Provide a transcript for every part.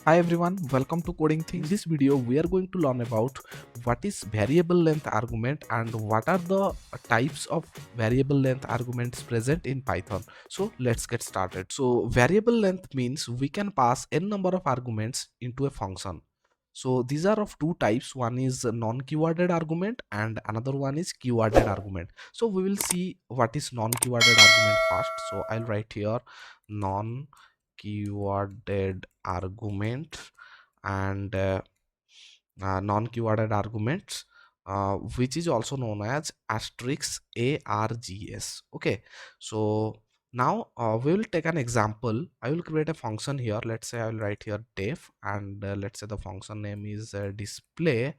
Hi everyone, welcome to Coding Things. In this video, we are going to learn about what is variable length argument and what are the types of variable length arguments present in Python. So let's get started. So variable length means we can pass n number of arguments into a function. So these are of two types. One is a non-keyworded argument and another one is keyworded argument. So we will see what is non-keyworded argument first. So I'll write here non keyworded argument and non-keyworded arguments, which is also known as asterisk args. Okay, so now we will take an example. I will create a function here. Let's say I will write here def, and let's say the function name is display,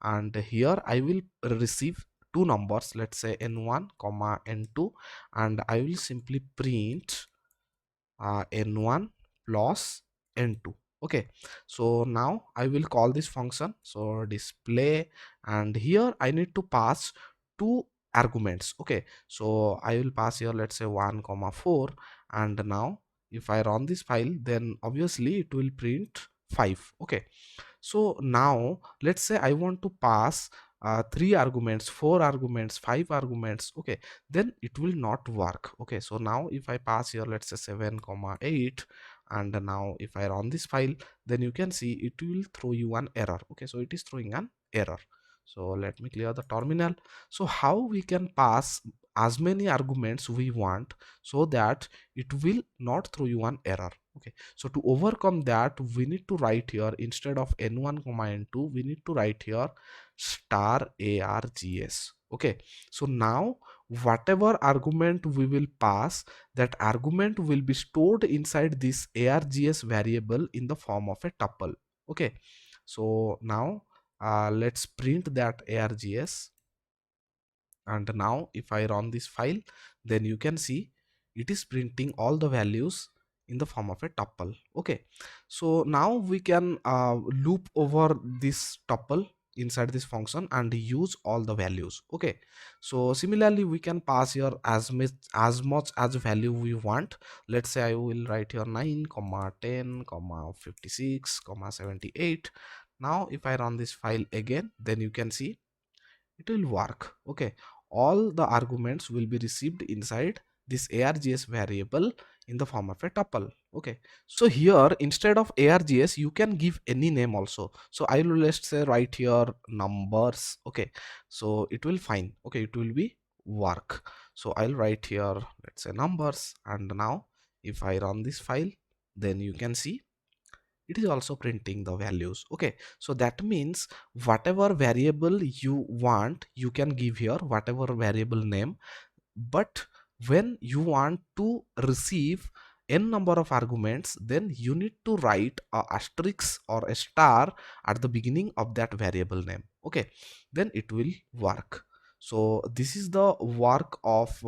and here I will receive two numbers, let's say n1 comma n2, and I will simply print n1 plus n2. Okay, so now I will call this function, so display, and here I need to pass two arguments. Okay, so I will pass here, let's say 1 comma 4, and now if I run this file, then obviously it will print 5. Okay, so now let's say I want to pass 3 arguments, 4 arguments, 5 arguments. Okay, then it will not work. Okay, so now if I pass here, let's say 7 comma 8, and now if I run this file, then you can see it will throw you an error. Okay, so it is throwing an error. So let me clear the terminal. So how we can pass as many arguments we want so that it will not throw you an error. Okay, so to overcome that, we need to write here, instead of n1 comma n2, we need to write here star args. Okay, so now whatever argument we will pass, that argument will be stored inside this args variable in the form of a tuple. Okay, so now let's print that args, and now if I run this file, then you can see it is printing all the values in the form of a tuple. Okay, so now we can loop over this tuple inside this function and use all the values. Okay, so similarly we can pass here as much as value we want. Let's say I will write here 9 comma 10 comma 56 comma 78. Now if I run this file again, then you can see it will work. Okay, all the arguments will be received inside this args variable in the form of a tuple. Okay, so here instead of args you can give any name also. So I will, let's say, write here numbers. Okay, so it will fine. Okay, it will be work. So I'll write here, let's say, numbers, and now if I run this file, then you can see it is also printing the values. Okay, so that means whatever variable you want, you can give here whatever variable name, but when you want to receive n number of arguments, then you need to write a asterisk or a star at the beginning of that variable name. Okay, then it will work. So this is the work of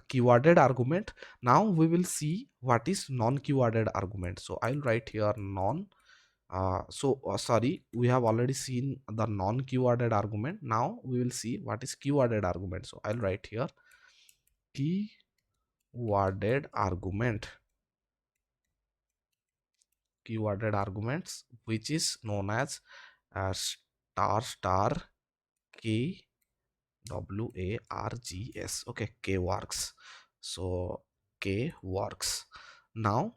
keyworded argument. Now we will see what is non-keyworded argument. So I'll write here non. Sorry, we have already seen the non-keyworded argument. Now we will see what is keyworded argument. So I'll write here keyworded argument. Keyworded arguments, which is known as star k wargs. Okay, k works. So k works. Now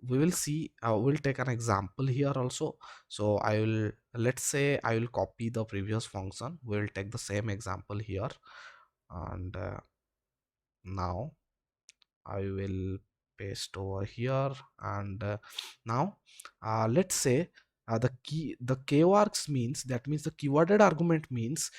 we will see, we'll take an example here also. So I will, let's say I will copy the previous function, we'll take the same example here, and now I will paste over here, and now let's say the keywords means, that means the keyworded argument means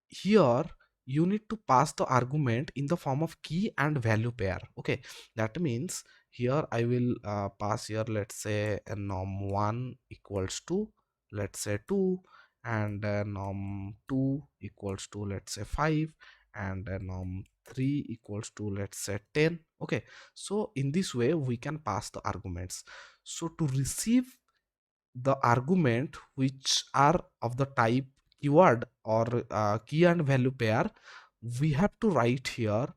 here you need to pass the argument in the form of key and value pair. Okay, that means here I will pass here, let's say num1 equals to, let's say 2, and num2 equals to, let's say 5, and num3 equals to, let's say 10. Okay, so in this way we can pass the arguments. So to receive the argument which are of the type keyword or key and value pair, we have to write here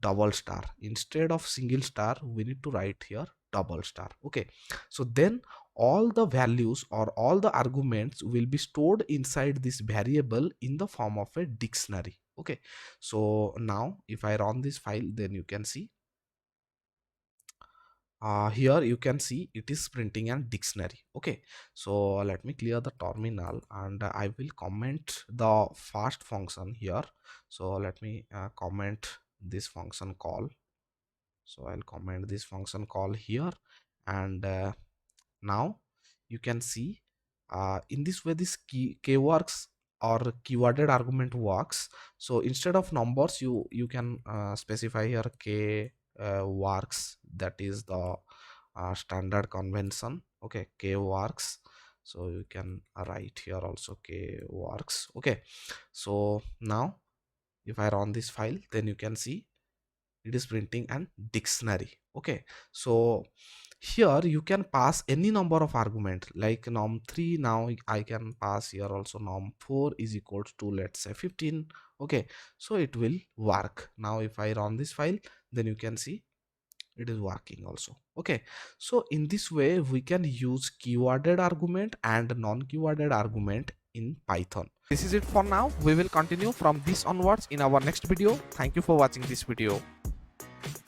double star. Instead of single star, we need to write here double star. Okay, so then all the values or all the arguments will be stored inside this variable in the form of a dictionary. Okay, so now if I run this file, then you can see here you can see it is printing a dictionary. Okay, so let me clear the terminal and I will comment the first function here. So let me comment this function call. So I'll comment this function call here, and now you can see in this way this key works or keyworded argument works. So instead of numbers, you can specify here k works, that is the standard convention. Okay, k works, so you can write here also k works. Okay, so now if I run this file, then you can see it is printing an dictionary. Okay, so here you can pass any number of argument like num3. Now I can pass here also num4 is equals to, let's say, 15. Okay, so it will work. Now if I run this file, then you can see it is working also. Okay, so in this way we can use keyworded argument and non-keyworded argument in Python. This is it for now. We will continue from this onwards in our next video. Thank you for watching this video.